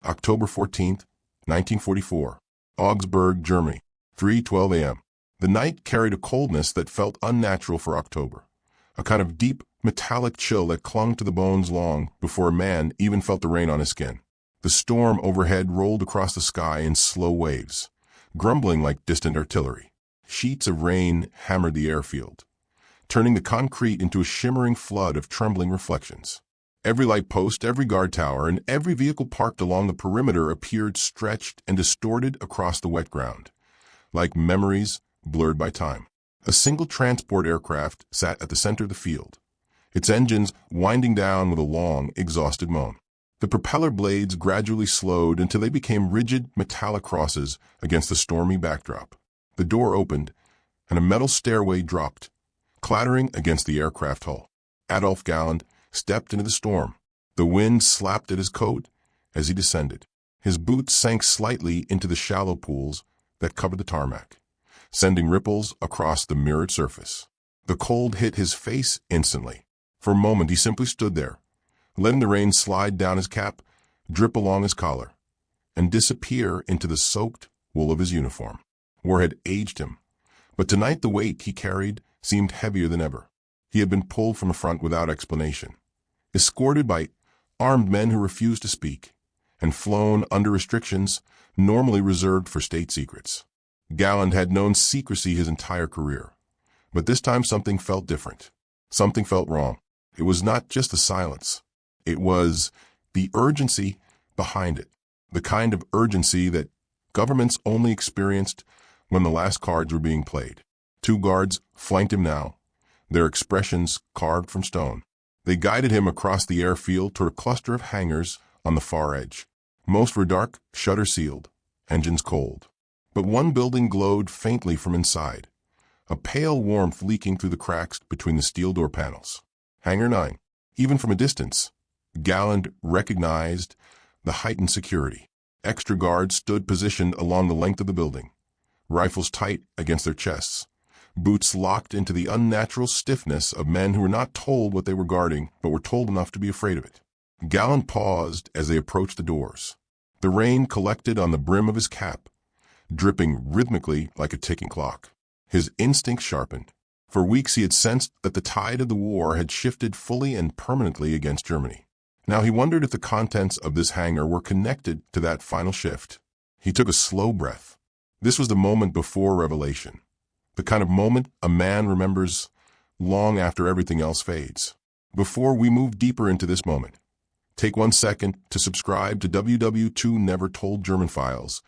October 14th, 1944. Augsburg, Germany. 3:12 a.m. The night carried a coldness that felt unnatural for October, a kind of deep, metallic chill that clung to the bones long before a man even felt the rain on his skin. The storm overhead rolled across the sky in slow waves, grumbling like distant artillery. Sheets of rain hammered the airfield, turning the concrete into a shimmering flood of trembling reflections. Every light post, every guard tower, and every vehicle parked along the perimeter appeared stretched and distorted across the wet ground, like memories blurred by time. A single transport aircraft sat at the center of the field, its engines winding down with a long, exhausted moan. The propeller blades gradually slowed until they became rigid metallic crosses against the stormy backdrop. The door opened, and a metal stairway dropped, clattering against the aircraft hull. Adolf Galland stepped into the storm. The wind slapped at his coat as he descended. His boots sank slightly into the shallow pools that covered the tarmac, sending ripples across the mirrored surface. The cold hit his face instantly. For a moment he simply stood there, letting the rain slide down his cap, drip along his collar, and disappear into the soaked wool of his uniform. War had aged him, but tonight the weight he carried seemed heavier than ever. He had been pulled from the front without explanation, escorted by armed men who refused to speak, and flown under restrictions normally reserved for state secrets. Galland had known secrecy his entire career, but this time something felt different. Something felt wrong. It was not just the silence. It was the urgency behind it, the kind of urgency that governments only experienced when the last cards were being played. 2 guards flanked him now, their expressions carved from stone. They guided him across the airfield toward a cluster of hangars on the far edge. Most were dark, shutter-sealed, engines cold. But one building glowed faintly from inside, a pale warmth leaking through the cracks between the steel door panels. Hangar 9. Even from a distance, Galland recognized the heightened security. Extra guards stood positioned along the length of the building, rifles tight against their chests, boots locked into the unnatural stiffness of men who were not told what they were guarding, but were told enough to be afraid of it. Galland paused as they approached the doors. The rain collected on the brim of his cap, dripping rhythmically like a ticking clock. His instincts sharpened. For weeks he had sensed that the tide of the war had shifted fully and permanently against Germany. Now he wondered if the contents of this hangar were connected to that final shift. He took a slow breath. This was the moment before revelation, the kind of moment a man remembers long after everything else fades. Before we move deeper into this moment, take 1 second to subscribe to WW2 Never Told German Files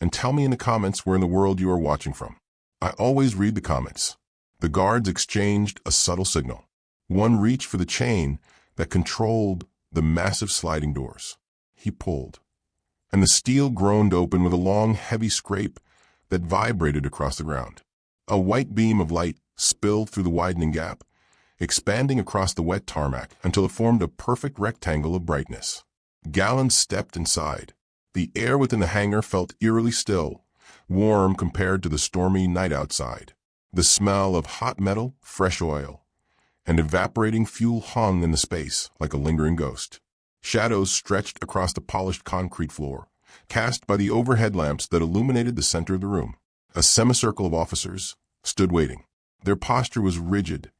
and tell me in the comments where in the world you are watching from. I always read the comments. The guards exchanged a subtle signal. One reached for the chain that controlled the massive sliding doors. He pulled, and the steel groaned open with a long, heavy scrape that vibrated across the ground. A white beam of light spilled through the widening gap, expanding across the wet tarmac until it formed a perfect rectangle of brightness. Galland stepped inside. The air within the hangar felt eerily still, warm compared to the stormy night outside. The smell of hot metal, fresh oil, and evaporating fuel hung in the space like a lingering ghost. Shadows stretched across the polished concrete floor, cast by the overhead lamps that illuminated the center of the room. A semicircle of officers stood waiting. Their posture was rigid,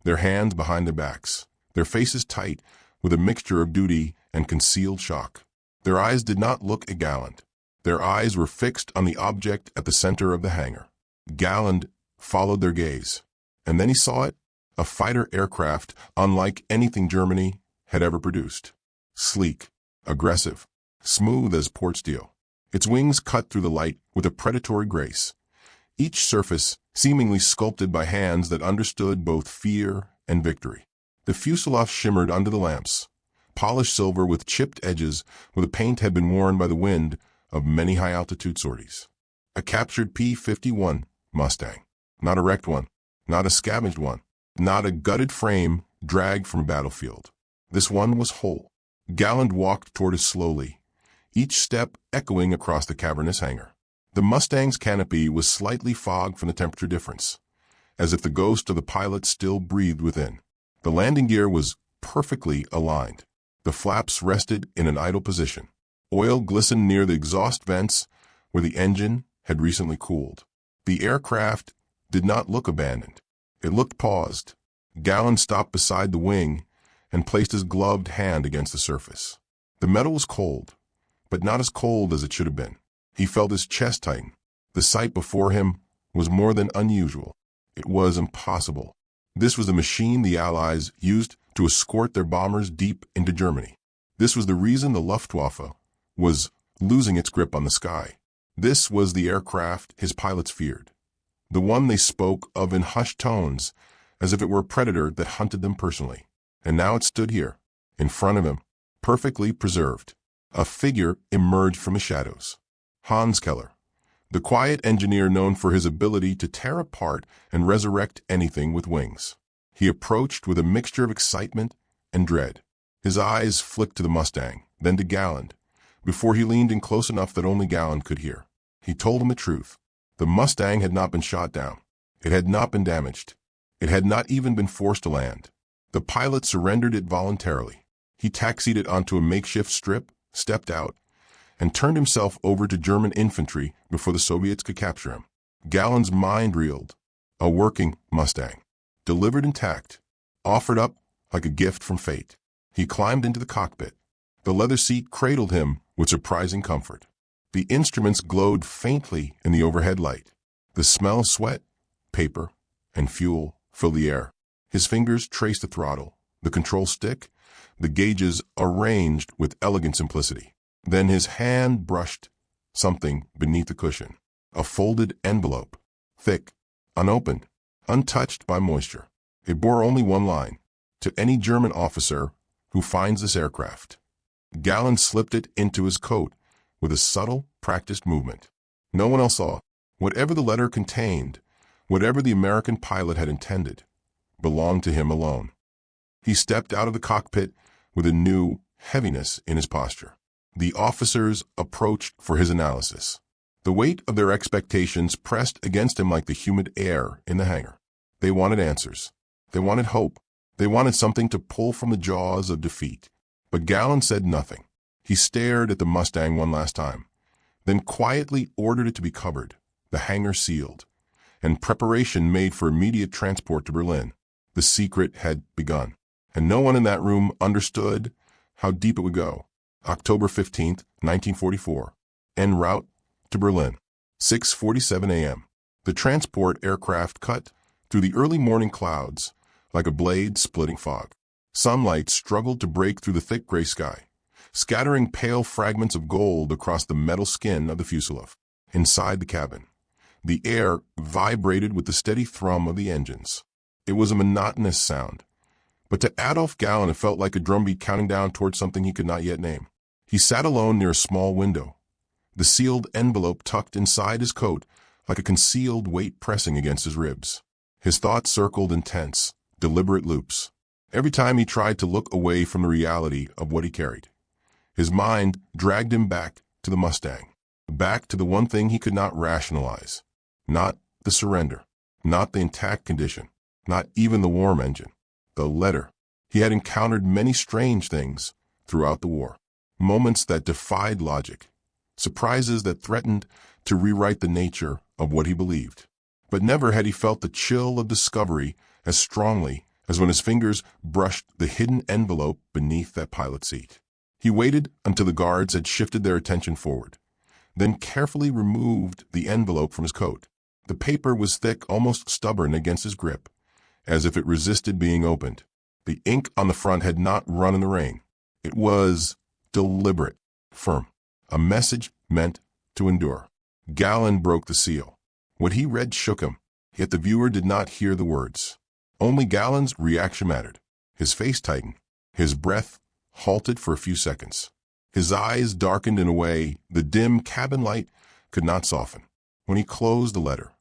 their hands behind their backs, their faces tight with a mixture of duty and concealed shock. Their eyes did not look at Galland. Their eyes were fixed on the object at the center of the hangar. Galland followed their gaze, and then he saw it, a fighter aircraft unlike anything Germany had ever produced. Sleek, aggressive, smooth as port steel. Its wings cut through the light with a predatory grace, each surface seemingly sculpted by hands that understood both fear and victory. The fuselage shimmered under the lamps, polished silver with chipped edges where the paint had been worn by the wind of many high-altitude sorties. A captured P51 Mustang. Not a wrecked one, not a scavenged one, not a gutted frame dragged from a battlefield. This one was whole. Galland walked toward it slowly, each step echoing across the cavernous hangar. The Mustang's canopy was slightly fogged from the temperature difference, as if the ghost of the pilot still breathed within. The landing gear was perfectly aligned. The flaps rested in an idle position. Oil glistened near the exhaust vents where the engine had recently cooled. The aircraft did not look abandoned. It looked paused. Galland stopped beside the wing and placed his gloved hand against the surface. The metal was cold, but not as cold as it should have been. He felt his chest tighten. The sight before him was more than unusual. It was impossible. This was the machine the Allies used to escort their bombers deep into Germany. This was the reason the Luftwaffe was losing its grip on the sky. This was the aircraft his pilots feared, the one they spoke of in hushed tones as if it were a predator that hunted them personally. And now it stood here, in front of him, perfectly preserved. A figure emerged from the shadows. Hans Keller, the quiet engineer known for his ability to tear apart and resurrect anything with wings. He approached with a mixture of excitement and dread. His eyes flicked to the Mustang, then to Galland, before he leaned in close enough that only Galland could hear. He told him the truth. The Mustang had not been shot down. It had not been damaged. It had not even been forced to land. The pilot surrendered it voluntarily. He taxied it onto a makeshift strip, stepped out, and turned himself over to German infantry before the Soviets could capture him. Galland's mind reeled. A working Mustang, delivered intact, offered up like a gift from fate. He climbed into the cockpit. The leather seat cradled him with surprising comfort. The instruments glowed faintly in the overhead light. The smell of sweat, paper, and fuel filled the air. His fingers traced the throttle, the control stick, the gauges arranged with elegant simplicity. Then his hand brushed something beneath the cushion. A folded envelope, thick, unopened, untouched by moisture. It bore only one line: to any German officer who finds this aircraft. Galland slipped it into his coat with a subtle, practiced movement. No one else saw. Whatever the letter contained, whatever the American pilot had intended, belonged to him alone. He stepped out of the cockpit with a new heaviness in his posture. The officers approached for his analysis. The weight of their expectations pressed against him like the humid air in the hangar. They wanted answers. They wanted hope. They wanted something to pull from the jaws of defeat. But Galland said nothing. He stared at the Mustang one last time, then quietly ordered it to be covered, the hangar sealed, and preparation made for immediate transport to Berlin. The secret had begun, and no one in that room understood how deep it would go. October 15th, 1944. En route to Berlin. 6:47 a.m. The transport aircraft cut through the early morning clouds like a blade splitting fog. Sunlight struggled to break through the thick gray sky, scattering pale fragments of gold across the metal skin of the fuselage. Inside the cabin, the air vibrated with the steady thrum of the engines. It was a monotonous sound, but to Adolf Galland it felt like a drumbeat counting down towards something he could not yet name. He sat alone near a small window, the sealed envelope tucked inside his coat like a concealed weight pressing against his ribs. His thoughts circled in tense, deliberate loops. Every time he tried to look away from the reality of what he carried, his mind dragged him back to the Mustang, back to the one thing he could not rationalize. Not the surrender, not the intact condition, not even the warm engine. The letter. He had encountered many strange things throughout the war. Moments that defied logic, surprises that threatened to rewrite the nature of what he believed. But never had he felt the chill of discovery as strongly as when his fingers brushed the hidden envelope beneath that pilot seat. He waited until the guards had shifted their attention forward, then carefully removed the envelope from his coat. The paper was thick, almost stubborn against his grip, as if it resisted being opened. The ink on the front had not run in the rain. It was deliberate, firm, a message meant to endure. Galland broke the seal. What he read shook him, yet the viewer did not hear the words. Only Galland's reaction mattered. His face tightened. His breath halted for a few seconds. His eyes darkened in a way the dim cabin light could not soften. When he closed the letter,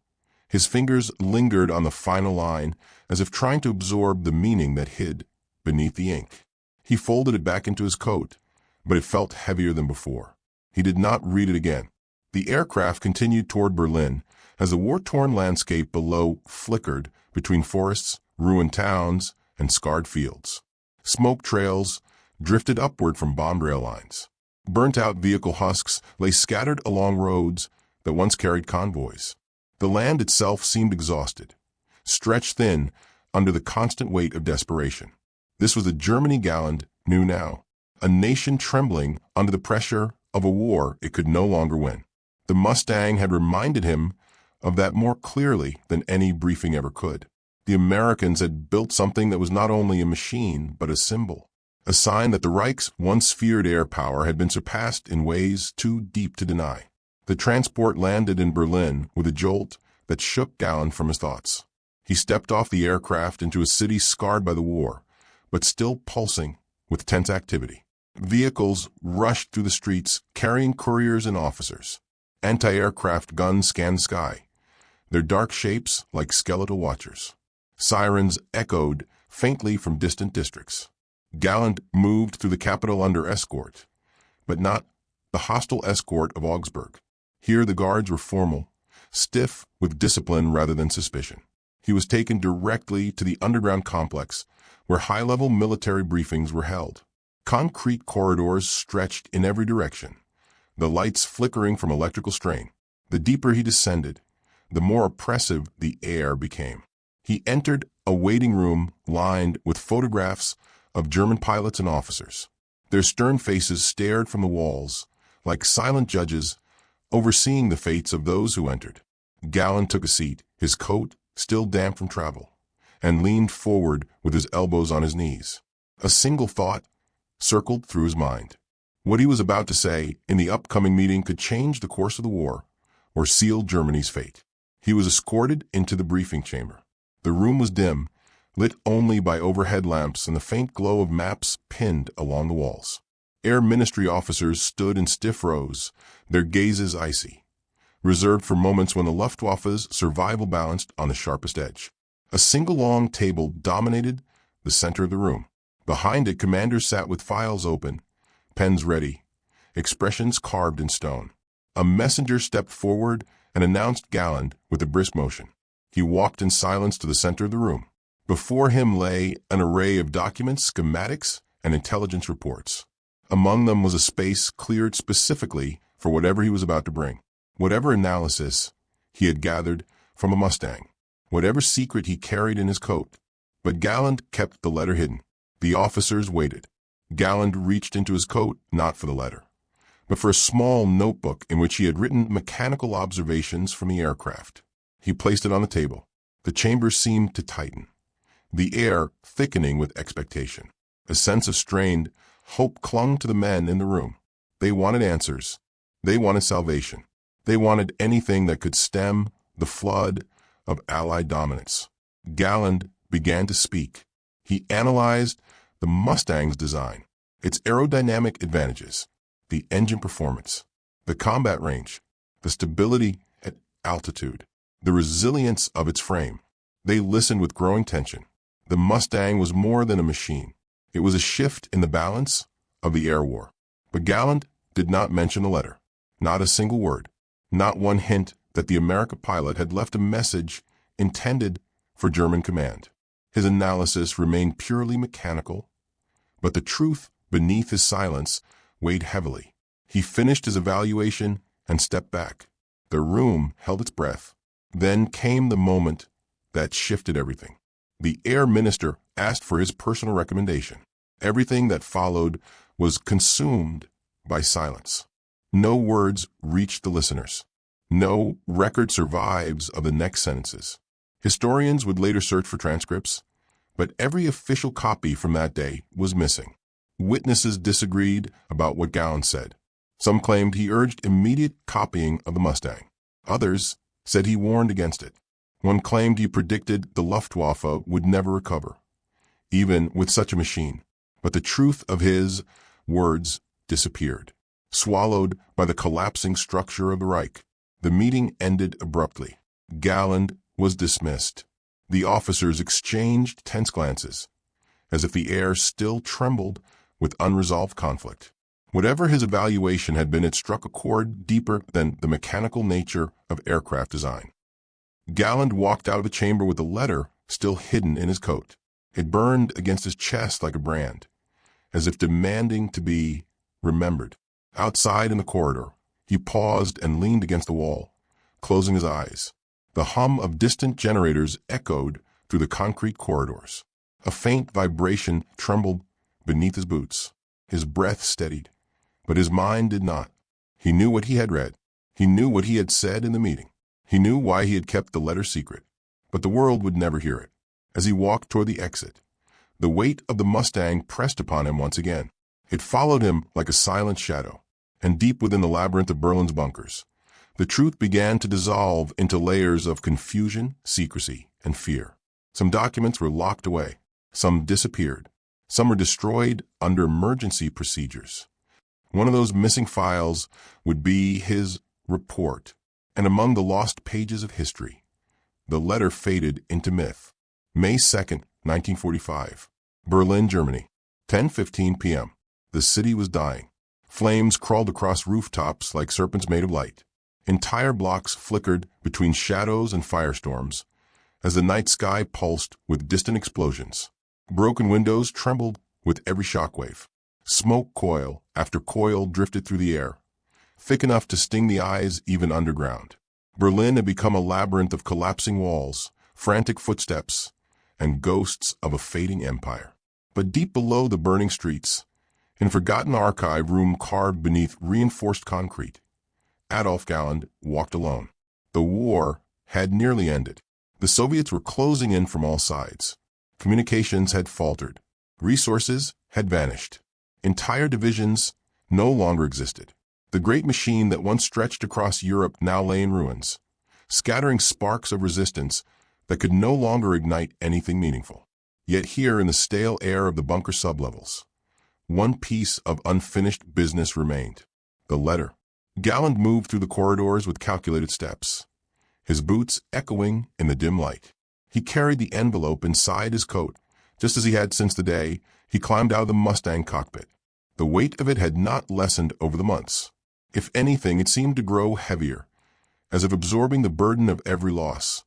his fingers lingered on the final line as if trying to absorb the meaning that hid beneath the ink. He folded it back into his coat, but it felt heavier than before. He did not read it again. The aircraft continued toward Berlin as the war-torn landscape below flickered between forests, ruined towns, and scarred fields. Smoke trails drifted upward from bombed rail lines. Burnt-out vehicle husks lay scattered along roads that once carried convoys. The land itself seemed exhausted, stretched thin under the constant weight of desperation. This was the Germany Galland knew now, a nation trembling under the pressure of a war it could no longer win. The Mustang had reminded him of that more clearly than any briefing ever could. The Americans had built something that was not only a machine, but a symbol, a sign that the Reich's once feared air power had been surpassed in ways too deep to deny. The transport landed in Berlin with a jolt that shook Galland from his thoughts. He stepped off the aircraft into a city scarred by the war, but still pulsing with tense activity. Vehicles rushed through the streets carrying couriers and officers. Anti-aircraft guns scanned the sky, their dark shapes like skeletal watchers. Sirens echoed faintly from distant districts. Galland moved through the capital under escort, but not the hostile escort of Augsburg. Here the guards were formal, stiff with discipline rather than suspicion. He was taken directly to the underground complex where high-level military briefings were held. Concrete corridors stretched in every direction, the lights flickering from electrical strain. The deeper he descended, the more oppressive the air became. He entered a waiting room lined with photographs of German pilots and officers. Their stern faces stared from the walls, like silent judges overseeing the fates of those who entered. Galland took a seat, his coat still damp from travel, and leaned forward with his elbows on his knees. A single thought circled through his mind. What he was about to say in the upcoming meeting could change the course of the war or seal Germany's fate. He was escorted into the briefing chamber. The room was dim, lit only by overhead lamps and the faint glow of maps pinned along the walls. Air Ministry officers stood in stiff rows, their gazes icy, reserved for moments when the Luftwaffe's survival balanced on the sharpest edge. A single long table dominated the center of the room. Behind it, commanders sat with files open, pens ready, expressions carved in stone. A messenger stepped forward and announced Galland with a brisk motion. He walked in silence to the center of the room. Before him lay an array of documents, schematics, and intelligence reports. Among them was a space cleared specifically for whatever he was about to bring, whatever analysis he had gathered from a Mustang, whatever secret he carried in his coat. But Galland kept the letter hidden. The officers waited. Galland reached into his coat, not for the letter, but for a small notebook in which he had written mechanical observations from the aircraft. He placed it on the table. The chamber seemed to tighten, the air thickening with expectation. A sense of strained hope clung to the men in the room. They wanted answers. They wanted salvation. They wanted anything that could stem the flood of Allied dominance. Galland began to speak. He analyzed the Mustang's design, its aerodynamic advantages, the engine performance, the combat range, the stability at altitude, the resilience of its frame. They listened with growing tension. The Mustang was more than a machine. It was a shift in the balance of the air war. But Galland did not mention the letter. Not a single word. Not one hint that the American pilot had left a message intended for German command. His analysis remained purely mechanical, but the truth beneath his silence weighed heavily. He finished his evaluation and stepped back. The room held its breath. Then came the moment that shifted everything. The Air Minister asked for his personal recommendation. Everything that followed was consumed by silence. No words reached the listeners. No record survives of the next sentences. Historians would later search for transcripts, but every official copy from that day was missing. Witnesses disagreed about what Galland said. Some claimed he urged immediate copying of the Mustang. Others said he warned against it. One claimed he predicted the Luftwaffe would never recover, even with such a machine. But the truth of his words disappeared, swallowed by the collapsing structure of the Reich. The meeting ended abruptly. Galland was dismissed. The officers exchanged tense glances, as if the air still trembled with unresolved conflict. Whatever his evaluation had been, it struck a chord deeper than the mechanical nature of aircraft design. Galland walked out of the chamber with the letter still hidden in his coat. It burned against his chest like a brand, as if demanding to be remembered. Outside in the corridor, he paused and leaned against the wall, closing his eyes. The hum of distant generators echoed through the concrete corridors. A faint vibration trembled beneath his boots. His breath steadied, but his mind did not. He knew what he had read. He knew what he had said in the meeting. He knew why he had kept the letter secret, but the world would never hear it. As he walked toward the exit, the weight of the Mustang pressed upon him once again. It followed him like a silent shadow, and deep within the labyrinth of Berlin's bunkers, the truth began to dissolve into layers of confusion, secrecy, and fear. Some documents were locked away. Some disappeared. Some were destroyed under emergency procedures. One of those missing files would be his report, and among the lost pages of history, the letter faded into myth. May 2nd, 1945. Berlin, Germany. 10:15 p.m. The city was dying. Flames crawled across rooftops like serpents made of light. Entire blocks flickered between shadows and firestorms as the night sky pulsed with distant explosions. Broken windows trembled with every shockwave. Smoke coil after coil drifted through the air, thick enough to sting the eyes even underground. Berlin had become a labyrinth of collapsing walls, frantic footsteps, and ghosts of a fading empire. But deep below the burning streets, in a forgotten archive room carved beneath reinforced concrete, Adolf Galland walked alone. The war had nearly ended. The Soviets were closing in from all sides. Communications had faltered. Resources had vanished. Entire divisions no longer existed. The great machine that once stretched across Europe now lay in ruins, scattering sparks of resistance that could no longer ignite anything meaningful. Yet here in the stale air of the bunker sublevels, one piece of unfinished business remained: the letter. Galland moved through the corridors with calculated steps, his boots echoing in the dim light. He carried the envelope inside his coat, just as he had since the day he climbed out of the Mustang cockpit. The weight of it had not lessened over the months. If anything, it seemed to grow heavier, as if absorbing the burden of every loss,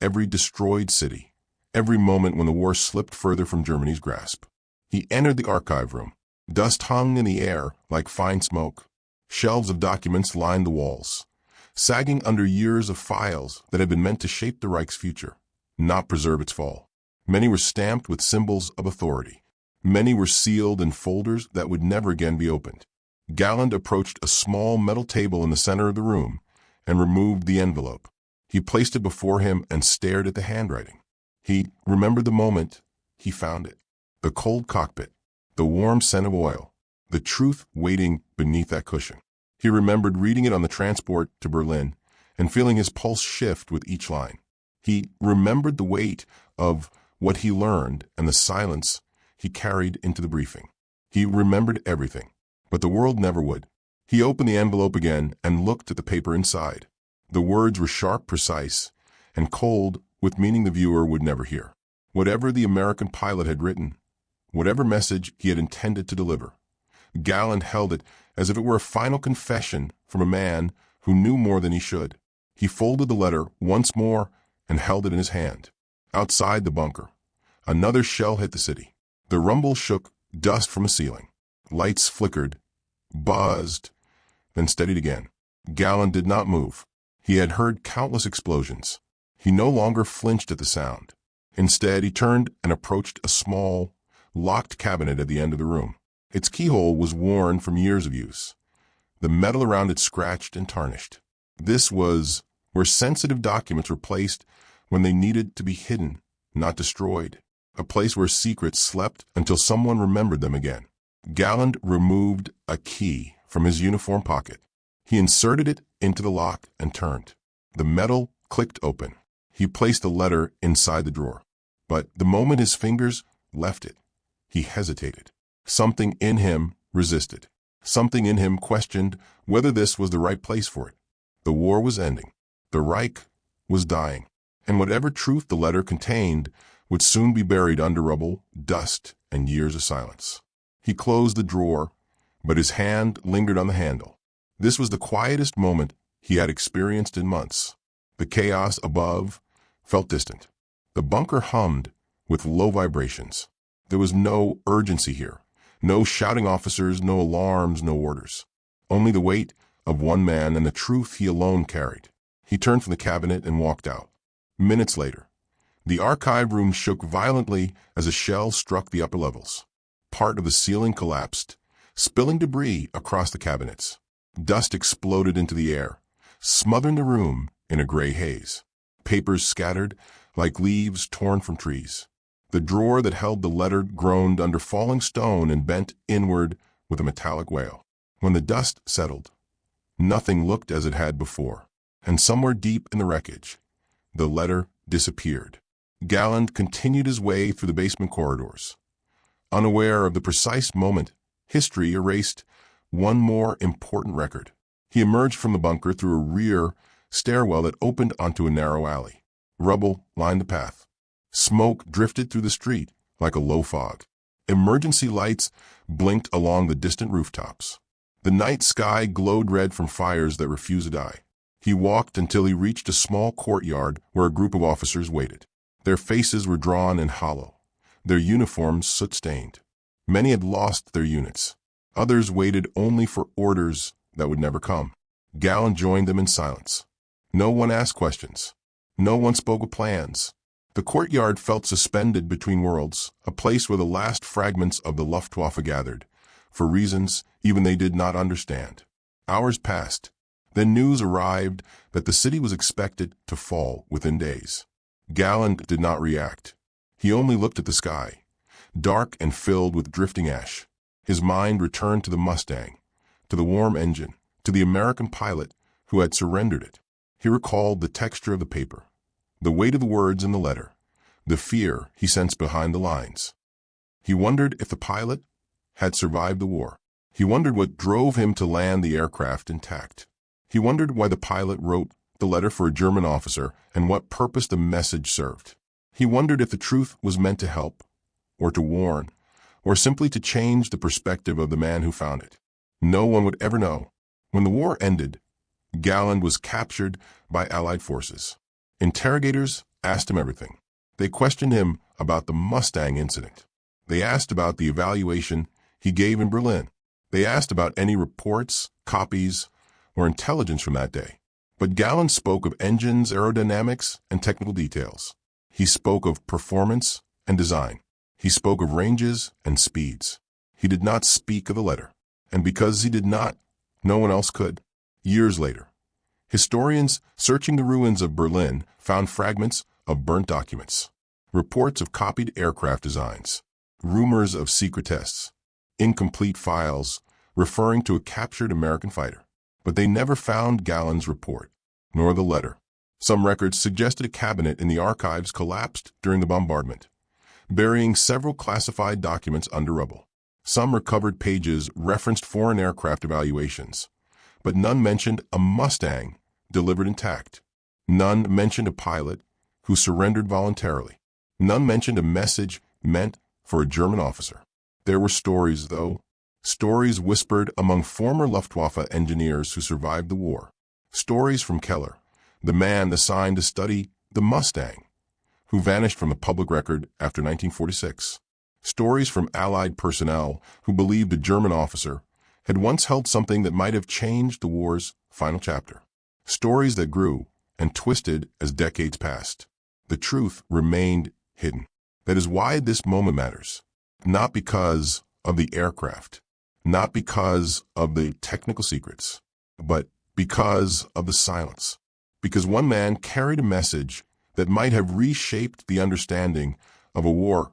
every destroyed city, every moment when the war slipped further from Germany's grasp. He entered the archive room. Dust hung in the air like fine smoke. Shelves of documents lined the walls, sagging under years of files that had been meant to shape the Reich's future, not preserve its fall. Many were stamped with symbols of authority. Many were sealed in folders that would never again be opened. Galland approached a small metal table in the center of the room and removed the envelope. He placed it before him and stared at the handwriting. He remembered the moment he found it. The cold cockpit, the warm scent of oil, the truth waiting beneath that cushion. He remembered reading it on the transport to Berlin and feeling his pulse shift with each line. He remembered the weight of what he learned and the silence he carried into the briefing. He remembered everything, but the world never would. He opened the envelope again and looked at the paper inside. The words were sharp, precise, and cold, with meaning the viewer would never hear. Whatever the American pilot had written, whatever message he had intended to deliver, Galland held it as if it were a final confession from a man who knew more than he should. He folded the letter once more and held it in his hand. Outside the bunker, another shell hit the city. The rumble shook dust from a ceiling. Lights flickered, buzzed, then steadied again. Galland did not move. He had heard countless explosions. He no longer flinched at the sound. Instead, he turned and approached a small, locked cabinet at the end of the room. Its keyhole was worn from years of use, the metal around it scratched and tarnished. This was where sensitive documents were placed when they needed to be hidden, not destroyed, a place where secrets slept until someone remembered them again. Galland removed a key from his uniform pocket. He inserted it into the lock and turned. The metal clicked open. He placed the letter inside the drawer. But the moment his fingers left it, he hesitated. Something in him resisted. Something in him questioned whether this was the right place for it. The war was ending. The Reich was dying. And whatever truth the letter contained would soon be buried under rubble, dust, and years of silence. He closed the drawer, but his hand lingered on the handle. This was the quietest moment he had experienced in months. The chaos above felt distant. The bunker hummed with low vibrations. There was no urgency here. No shouting officers, no alarms, no orders. only the weight of one man and the truth he alone carried. He turned from the cabinet and walked out. Minutes later, the archive room shook violently as a shell struck the upper levels. Part of the ceiling collapsed, spilling debris across the cabinets. Dust exploded into the air, smothering the room in a gray haze. Papers scattered like leaves torn from trees. The drawer that held the letter groaned under falling stone and bent inward with a metallic wail. When the dust settled, nothing looked as it had before, and somewhere deep in the wreckage, the letter disappeared. Galland continued his way through the basement corridors. Unaware of the precise moment, history erased one more important record. He emerged from the bunker through a rear stairwell that opened onto a narrow alley. Rubble lined the path. Smoke drifted through the street like a low fog. Emergency lights blinked along the distant rooftops. The night sky glowed red from fires that refused to die. He walked until he reached a small courtyard where a group of officers waited. Their faces were drawn and hollow, their uniforms soot-stained. Many had lost their units. Others waited only for orders that would never come. Galland joined them in silence. No one asked questions. No one spoke of plans. The courtyard felt suspended between worlds, a place where the last fragments of the Luftwaffe gathered, for reasons even they did not understand. Hours passed. Then news arrived that the city was expected to fall within days. Galland did not react. He only looked at the sky, dark and filled with drifting ash. His mind returned to the Mustang, to the warm engine, to the American pilot who had surrendered it. He recalled the texture of the paper, the weight of the words in the letter, the fear he sensed behind the lines. He wondered if the pilot had survived the war. He wondered what drove him to land the aircraft intact. He wondered why the pilot wrote the letter for a German officer and what purpose the message served. He wondered if the truth was meant to help, or to warn, or simply to change the perspective of the man who found it. No one would ever know. When the war ended, Galland was captured by Allied forces. Interrogators asked him everything. They questioned him about the Mustang incident. They asked about the evaluation he gave in Berlin. They asked about any reports, copies, or intelligence from that day. But Galland spoke of engines, aerodynamics, and technical details. He spoke of performance and design. He spoke of ranges and speeds. He did not speak of the letter. And because he did not, no one else could. Years later, historians searching the ruins of Berlin found fragments of burnt documents, reports of copied aircraft designs, rumors of secret tests, incomplete files referring to a captured American fighter. But they never found Galland's report, nor the letter. Some records suggested a cabinet in the archives collapsed during the bombardment, burying several classified documents under rubble. Some recovered pages referenced foreign aircraft evaluations, but none mentioned a Mustang delivered intact. None mentioned a pilot who surrendered voluntarily. None mentioned a message meant for a German officer. There were stories, though. Stories whispered among former Luftwaffe engineers who survived the war. Stories from Keller, the man assigned to study the Mustang, who vanished from the public record after 1946. Stories from Allied personnel who believed a German officer had once held something that might have changed the war's final chapter. Stories that grew and twisted as decades passed. The truth remained hidden. That is why this moment matters. Not because of the aircraft, not because of the technical secrets, but because of the silence. Because one man carried a message that might have reshaped the understanding of a war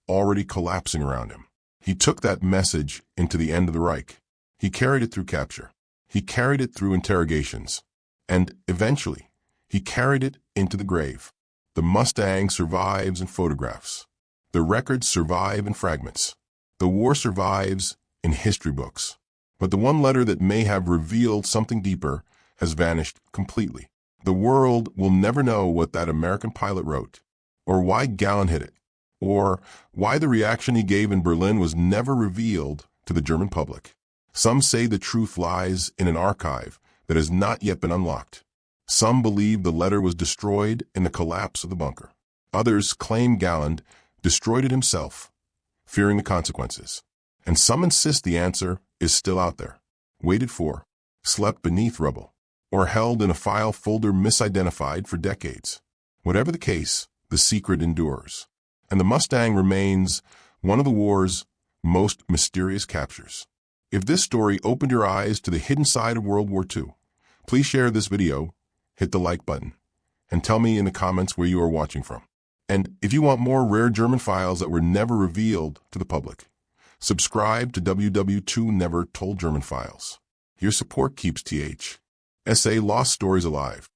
already collapsing around him. He took that message into the end of the Reich. He carried it through capture. He carried it through interrogations. And eventually, he carried it into the grave. The Mustang survives in photographs. The records survive in fragments. The war survives in history books. But the one letter that may have revealed something deeper has vanished completely. The world will never know what that American pilot wrote, or why Galland hid it, or why the reaction he gave in Berlin was never revealed to the German public. Some say the truth lies in an archive that has not yet been unlocked. Some believe the letter was destroyed in the collapse of the bunker. Others claim Galland destroyed it himself, fearing the consequences. And some insist the answer is still out there, waited for, slept beneath rubble, or held in a file folder misidentified for decades. Whatever the case, the secret endures, and the Mustang remains one of the war's most mysterious captures. If this story opened your eyes to the hidden side of World War II, please share this video, hit the like button, and tell me in the comments where you are watching from. And if you want more rare German files that were never revealed to the public, subscribe to WW2 Never Told German Files. Your support keeps THSA Lost Stories alive.